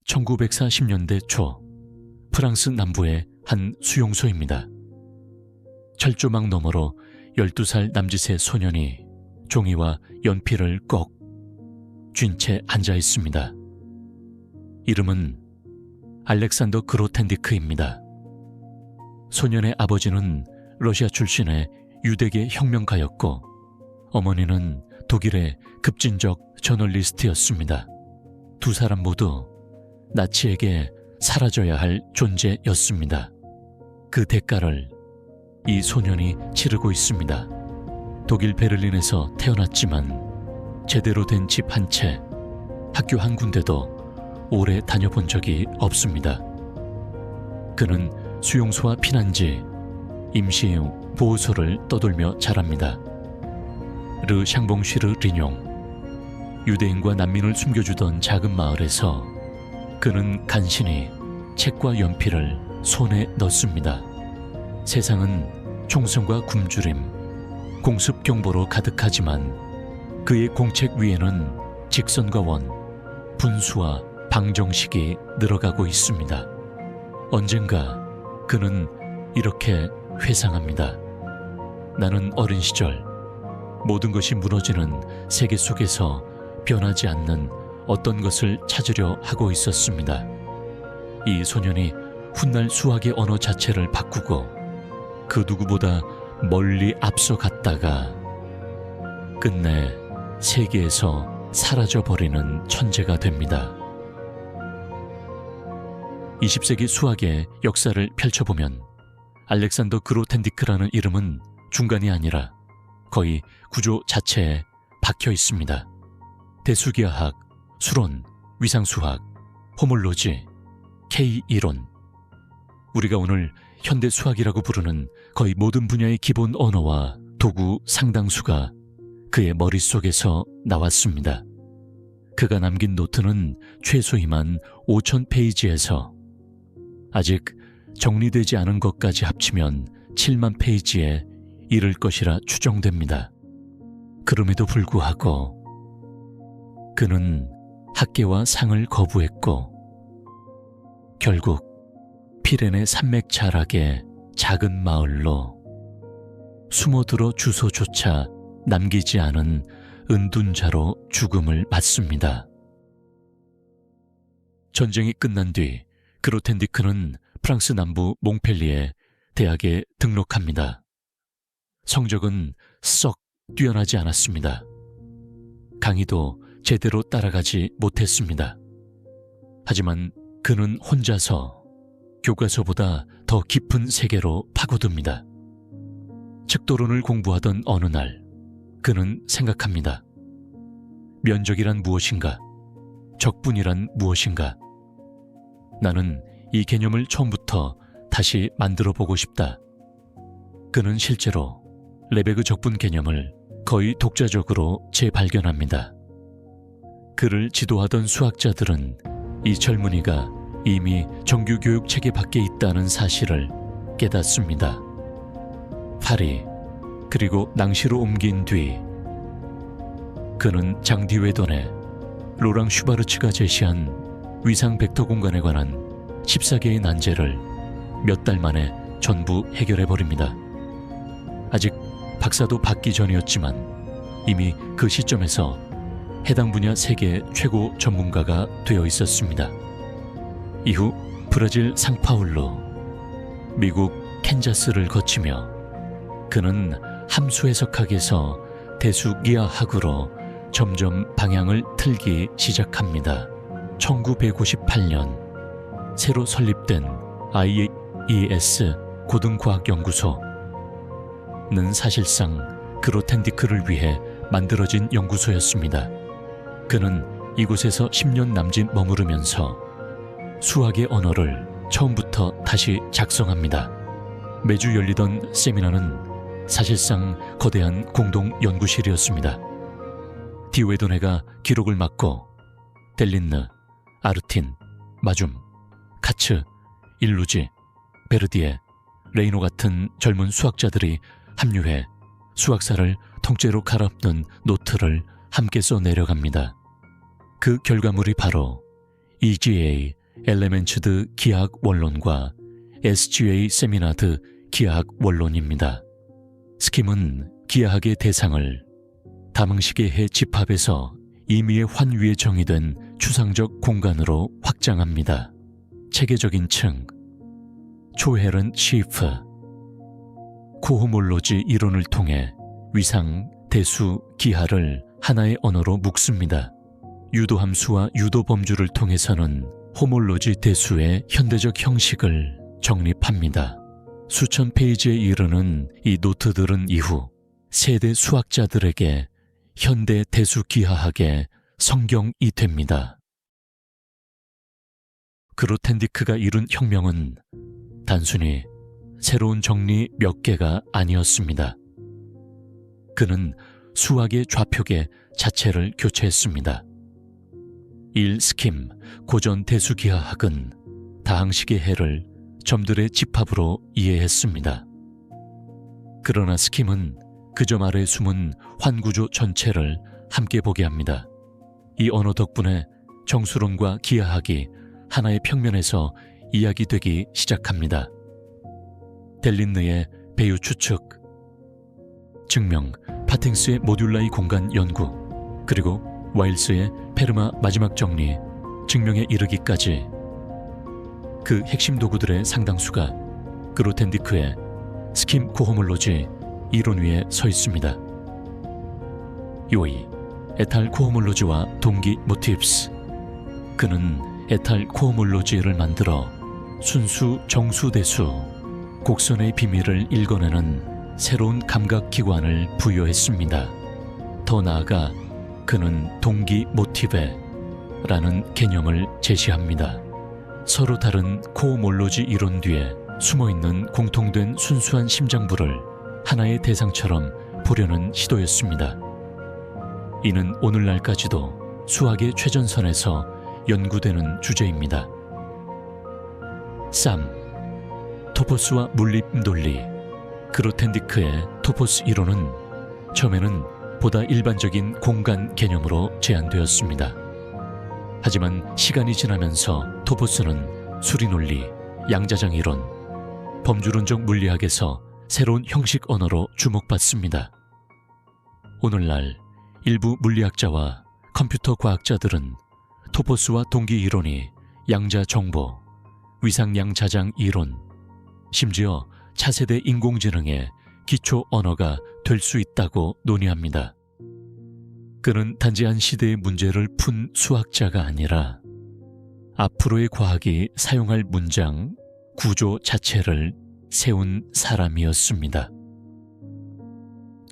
1940년대 초 프랑스 남부의 한 수용소입니다. 철조망 너머로 12살 남짓의 소년이 종이와 연필을 꼭 쥔 채 앉아 있습니다. 이름은 알렉산더 그로텐디크입니다. 소년의 아버지는 러시아 출신의 유대계 혁명가였고 어머니는 독일의 급진적 저널리스트였습니다. 두 사람 모두 나치에게 사라져야 할 존재였습니다. 그 대가를 이 소년이 치르고 있습니다. 독일 베를린에서 태어났지만 제대로 된 집 한 채, 학교 한 군데도 오래 다녀본 적이 없습니다. 그는 수용소와 피난지, 임시용 보호소를 떠돌며 자랍니다. 르 샹봉쉬르 리뇽, 유대인과 난민을 숨겨주던 작은 마을에서 그는 간신히 책과 연필을 손에 넣습니다. 세상은 총성과 굶주림, 공습 경보로 가득하지만 그의 공책 위에는 직선과 원, 분수와 방정식이 늘어가고 있습니다. 언젠가 그는 이렇게 회상합니다. 나는 어린 시절 모든 것이 무너지는 세계 속에서 변하지 않는 어떤 것을 찾으려 하고 있었습니다. 이 소년이 훗날 수학의 언어 자체를 바꾸고 그 누구보다 멀리 앞서갔다가 끝내 세계에서 사라져버리는 천재가 됩니다. 20세기 수학의 역사를 펼쳐보면 알렉산더 그로텐디크라는 이름은 중간이 아니라 거의 구조 자체에 박혀 있습니다. 대수기하학, 수론, 위상수학, 호몰로지, K-이론, 우리가 오늘 현대 수학이라고 부르는 거의 모든 분야의 기본 언어와 도구 상당수가 그의 머릿속에서 나왔습니다. 그가 남긴 노트는 최소이만 5,000페이지에서 아직 정리되지 않은 것까지 합치면 7만 페이지에 이를 것이라 추정됩니다. 그럼에도 불구하고 그는 학계와 상을 거부했고 결국 피레네 산맥 자락의 작은 마을로 숨어들어 주소조차 남기지 않은 은둔자로 죽음을 맞습니다. 전쟁이 끝난 뒤 그로텐디크는 프랑스 남부 몽펠리에 대학에 등록합니다. 성적은 썩 뛰어나지 않았습니다. 강의도 제대로 따라가지 못했습니다. 하지만 그는 혼자서 교과서보다 더 깊은 세계로 파고듭니다. 책도론을 공부하던 어느 날 그는 생각합니다. 면적이란 무엇인가? 적분이란 무엇인가? 나는 이 개념을 처음부터 다시 만들어 보고 싶다. 그는 실제로 레베그 적분 개념을 거의 독자적으로 재발견합니다. 그를 지도하던 수학자들은 이 젊은이가 이미 정규 교육 체계 밖에 있다는 사실을 깨닫습니다. 파리, 그리고 낭시로 옮긴 뒤 그는 장디웨돈의 로랑 슈바르츠가 제시한 위상 벡터 공간에 관한 14개의 난제를 몇 달 만에 전부 해결해버립니다. 아직 박사도 받기 전이었지만 이미 그 시점에서 해당 분야 세계 최고 전문가가 되어 있었습니다. 이후 브라질 상파울루, 미국 캔자스를 거치며 그는 함수 해석학에서 대수기하학으로 점점 방향을 틀기 시작합니다. 1958년 새로 설립된 IES 고등과학연구소는 사실상 그로텐디크를 위해 만들어진 연구소였습니다. 그는 이곳에서 10년 남짓 머무르면서 수학의 언어를 처음부터 다시 작성합니다. 매주 열리던 세미나는 사실상 거대한 공동 연구실이었습니다. 디웨도네가 기록을 맡고 델린느, 아르틴, 마줌, 카츠, 일루지, 베르디에, 레이노 같은 젊은 수학자들이 합류해 수학사를 통째로 갈아엎는 노트를 함께 써내려갑니다. 그 결과물이 바로 EGA 엘레멘츠드 기하학 원론과 SGA 세미나드 기하학 원론입니다. 스킴은 기하학의 대상을 다망식의 해 집합에서 임의의 환위에 정의된 추상적 공간으로 확장합니다. 체계적인 층, 초헤런 시프, 코호몰로지 이론을 통해 위상, 대수, 기하를 하나의 언어로 묶습니다. 유도함수와 유도범주를 통해서는 호몰로지 대수의 현대적 형식을 정립합니다. 수천 페이지에 이르는 이 노트들은 이후 세대 수학자들에게 현대 대수기하학의 성경이 됩니다. 그로텐디크가 이룬 혁명은 단순히 새로운 정리 몇 개가 아니었습니다. 그는 수학의 좌표계 자체를 교체했습니다. 스킴, 고전 대수기하학은 다항식의 해를 점들의 집합으로 이해했습니다. 그러나 스킴은 그 점 아래 숨은 환구조 전체를 함께 보게 합니다. 이 언어 덕분에 정수론과 기하학이 하나의 평면에서 이야기되기 시작합니다. 델린느의 배유 추측, 증명, 파팅스의 모듈라이 공간 연구, 그리고 와일스의 페르마 마지막 정리, 증명에 이르기까지 그 핵심 도구들의 상당수가 그로텐디크의 스킴 코호몰로지 이론 위에 서 있습니다. 요이, 에탈 코호몰로지와 동기 모티브스. 그는 에탈 코호몰로지를 만들어 순수, 정수, 대수, 곡선의 비밀을 읽어내는 새로운 감각기관을 부여했습니다. 더 나아가 그는 동기 모티베라는 개념을 제시합니다. 서로 다른 코호몰로지 이론 뒤에 숨어있는 공통된 순수한 심장부를 하나의 대상처럼 보려는 시도였습니다. 이는 오늘날까지도 수학의 최전선에서 연구되는 주제입니다. 쌈, 토포스와 물립 논리. 그로텐디크의 토포스 이론은 처음에는 보다 일반적인 공간 개념으로 제안되었습니다. 하지만 시간이 지나면서 토포스는 수리논리, 양자장 이론, 범주론적 물리학에서 새로운 형식 언어로 주목받습니다. 오늘날 일부 물리학자와 컴퓨터 과학자들은 토포스와 동기 이론이 양자 정보, 위상 양자장 이론, 심지어 차세대 인공지능의 기초 언어가 될 수 있다고 논의합니다. 그는 단지 한 시대의 문제를 푼 수학자가 아니라 앞으로의 과학이 사용할 문장, 구조 자체를 세운 사람이었습니다.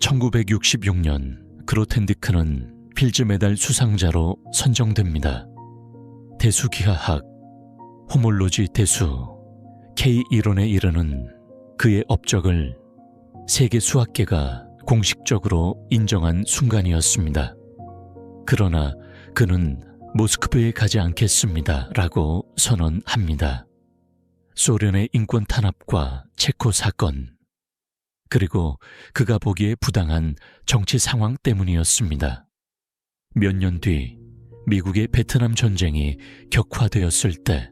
1966년 그로텐디크는 필즈 메달 수상자로 선정됩니다. 대수기하학, 호몰로지 대수, K 이론에 이르는 그의 업적을 세계 수학계가 공식적으로 인정한 순간이었습니다. 그러나 그는 모스크바에 가지 않겠습니다 라고 선언합니다. 소련의 인권 탄압과 체코 사건, 그리고 그가 보기에 부당한 정치 상황 때문이었습니다. 몇 년 뒤 미국의 베트남 전쟁이 격화되었을 때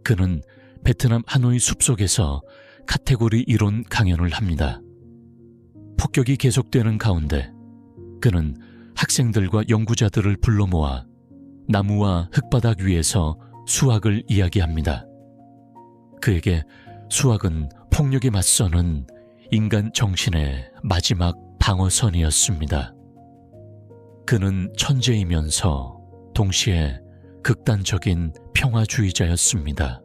그는 베트남 하노이 숲속에서 카테고리 이론 강연을 합니다. 폭격이 계속되는 가운데 그는 학생들과 연구자들을 불러 모아 나무와 흙바닥 위에서 수학을 이야기합니다. 그에게 수학은 폭력에 맞서는 인간 정신의 마지막 방어선이었습니다. 그는 천재이면서 동시에 극단적인 평화주의자였습니다.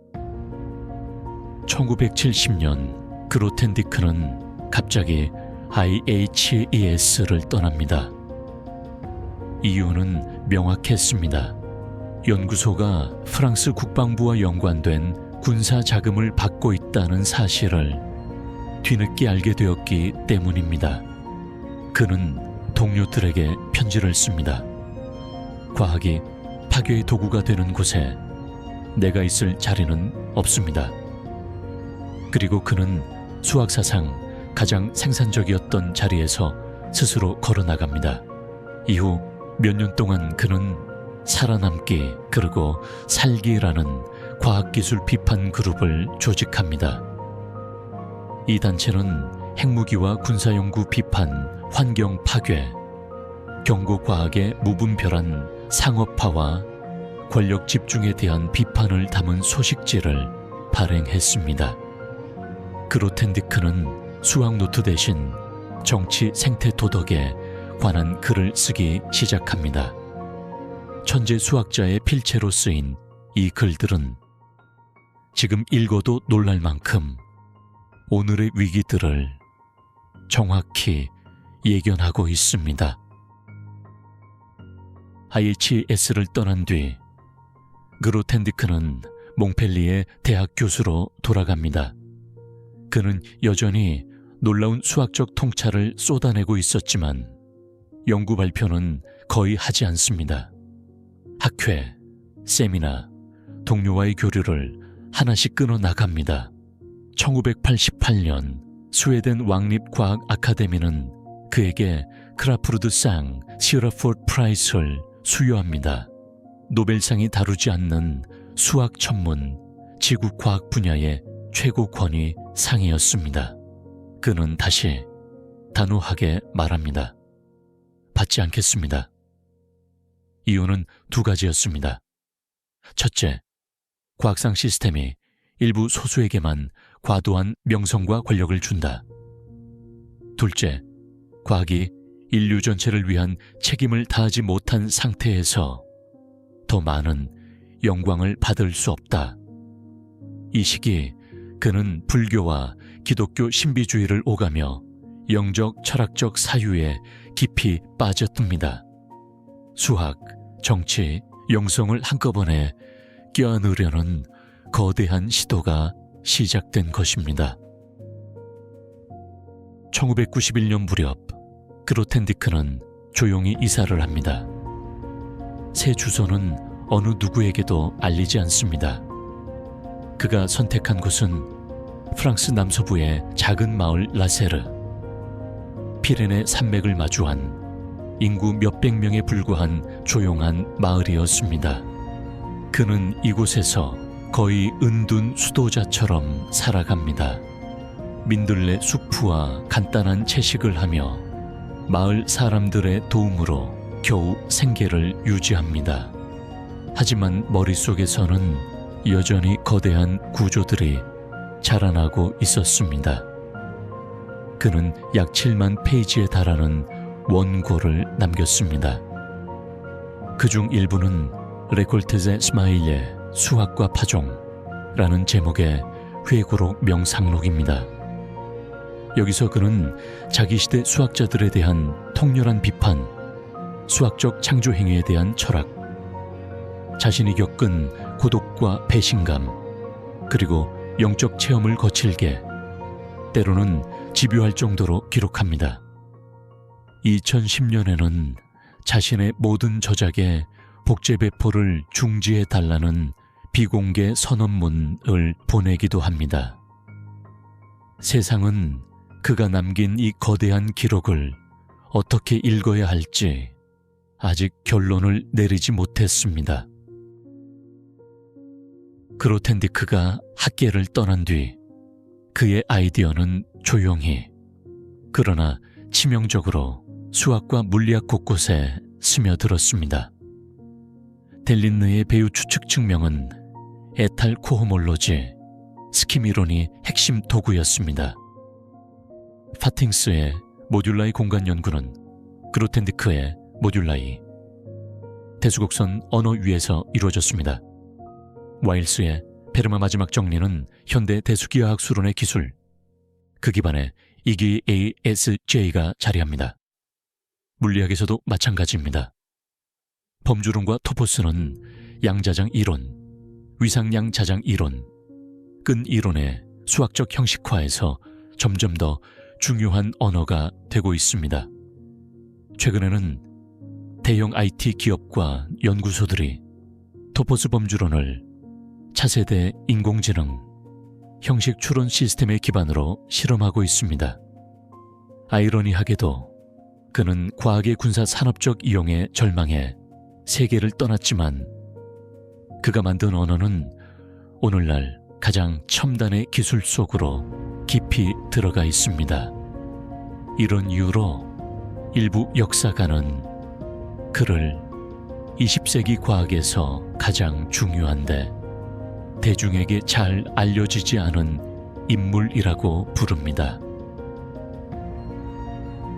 1970년 그로텐디크는 갑자기 IHES를 떠납니다. 이유는 명확했습니다. 연구소가 프랑스 국방부와 연관된 군사 자금을 받고 있다는 사실을 뒤늦게 알게 되었기 때문입니다. 그는 동료들에게 편지를 씁니다. 과학이 파괴의 도구가 되는 곳에 내가 있을 자리는 없습니다. 그리고 그는 수학사상 가장 생산적이었던 자리에서 스스로 걸어나갑니다. 이후 몇 년 동안 그는 살아남기 그리고 살기라는 과학기술 비판 그룹을 조직합니다. 이 단체는 핵무기와 군사연구 비판, 환경 파괴, 경고과학의 무분별한 상업화와 권력 집중에 대한 비판을 담은 소식지를 발행했습니다. 그로텐디크는 수학노트 대신 정치 생태 도덕에 관한 글을 쓰기 시작합니다. 천재 수학자의 필체로 쓰인 이 글들은 지금 읽어도 놀랄 만큼 오늘의 위기들을 정확히 예견하고 있습니다. IHS를 떠난 뒤 그로텐디크는 몽펠리에 대학 교수로 돌아갑니다. 그는 여전히 놀라운 수학적 통찰을 쏟아내고 있었지만 연구 발표는 거의 하지 않습니다. 학회, 세미나, 동료와의 교류를 하나씩 끊어 나갑니다. 1988년 스웨덴 왕립과학 아카데미는 그에게 크라푸르드상 시어라포드 프라이스를 수여합니다. 노벨상이 다루지 않는 수학 전문 지구과학 분야의 최고 권위 상이었습니다. 그는 다시 단호하게 말합니다. 받지 않겠습니다. 이유는 두 가지였습니다. 첫째, 과학상 시스템이 일부 소수에게만 과도한 명성과 권력을 준다. 둘째, 과학이 인류 전체를 위한 책임을 다하지 못한 상태에서 더 많은 영광을 받을 수 없다. 이 시기 그는 불교와 기독교 신비주의를 오가며 영적 철학적 사유에 깊이 빠져듭니다. 수학, 정치, 영성을 한꺼번에 껴안으려는 거대한 시도가 시작된 것입니다. 1991년 무렵 그로텐디크는 조용히 이사를 합니다. 새 주소는 어느 누구에게도 알리지 않습니다. 그가 선택한 곳은 프랑스 남서부의 작은 마을 라세르. 피레네 산맥을 마주한 인구 몇백 명에 불과한 조용한 마을이었습니다. 그는 이곳에서 거의 은둔 수도자처럼 살아갑니다. 민들레 수프와 간단한 채식을 하며 마을 사람들의 도움으로 겨우 생계를 유지합니다. 하지만 머릿속에서는 여전히 거대한 구조들이 자라나고 있었습니다. 그는 약 7만 페이지에 달하는 원고를 남겼습니다. 그중 일부는 레콜테제 스마일레 수학과 파종라는 제목의 회고록 명상록입니다. 여기서 그는 자기 시대 수학자들에 대한 통렬한 비판, 수학적 창조 행위에 대한 철학, 자신이 겪은 고독과 배신감, 그리고 영적 체험을 거칠게 때로는 집요할 정도로 기록합니다. 2010년에는 자신의 모든 저작에 복제 배포를 중지해달라는 비공개 선언문을 보내기도 합니다. 세상은 그가 남긴 이 거대한 기록을 어떻게 읽어야 할지 아직 결론을 내리지 못했습니다. 그로텐디크가 학계를 떠난 뒤 그의 아이디어는 조용히 그러나 치명적으로 수학과 물리학 곳곳에 스며들었습니다. 델린느의 배우 추측 증명은 에탈 코호몰로지, 스킴이론이 핵심 도구였습니다. 파팅스의 모듈라이 공간 연구는 그로텐디크의 모듈라이, 대수곡선 언어 위에서 이루어졌습니다. 와일스의 페르마 마지막 정리는 현대 대수기하학 수론의 기술, 그 기반에 EGASJ가 자리합니다. 물리학에서도 마찬가지입니다. 범주론과 토포스는 양자장 이론, 위상양자장 이론, 끈 이론의 수학적 형식화에서 점점 더 중요한 언어가 되고 있습니다. 최근에는 대형 IT 기업과 연구소들이 토포스 범주론을 차세대 인공지능, 형식 추론 시스템의 기반으로 실험하고 있습니다. 아이러니하게도 그는 과학의 군사 산업적 이용에 절망해 세계를 떠났지만 그가 만든 언어는 오늘날 가장 첨단의 기술 속으로 깊이 들어가 있습니다. 이런 이유로 일부 역사가는 그를 20세기 과학에서 가장 중요한데 대중에게 잘 알려지지 않은 인물이라고 부릅니다.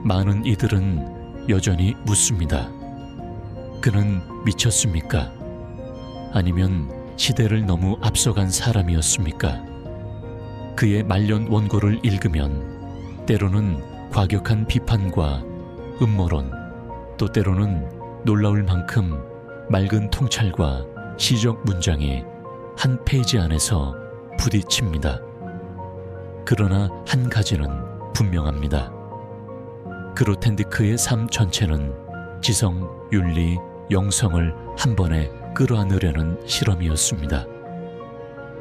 많은 이들은 여전히 묻습니다. 그는 미쳤습니까? 아니면 시대를 너무 앞서간 사람이었습니까? 그의 말년 원고를 읽으면 때로는 과격한 비판과 음모론, 또 때로는 놀라울 만큼 맑은 통찰과 시적 문장이 한 페이지 안에서 부딪힙니다. 그러나 한 가지는 분명합니다. 그로텐디크의 삶 전체는 지성, 윤리, 영성을 한 번에 끌어안으려는 실험이었습니다.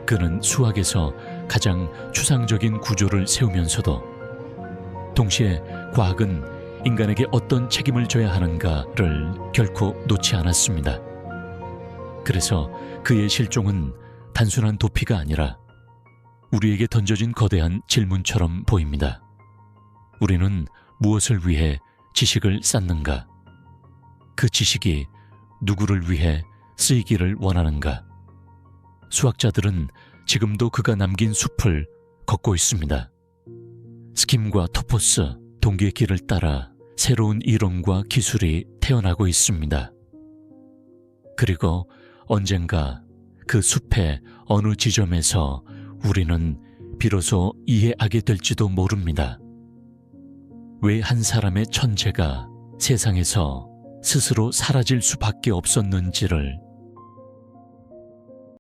그는 수학에서 가장 추상적인 구조를 세우면서도 동시에 과학은 인간에게 어떤 책임을 져야 하는가를 결코 놓지 않았습니다. 그래서 그의 실종은 단순한 도피가 아니라 우리에게 던져진 거대한 질문처럼 보입니다. 우리는 무엇을 위해 지식을 쌓는가? 그 지식이 누구를 위해 쓰이기를 원하는가? 수학자들은 지금도 그가 남긴 숲을 걷고 있습니다. 스킴과 토포스, 동기의 길을 따라 새로운 이론과 기술이 태어나고 있습니다. 그리고 언젠가 그 숲의 어느 지점에서 우리는 비로소 이해하게 될지도 모릅니다. 왜 한 사람의 천재가 세상에서 스스로 사라질 수밖에 없었는지를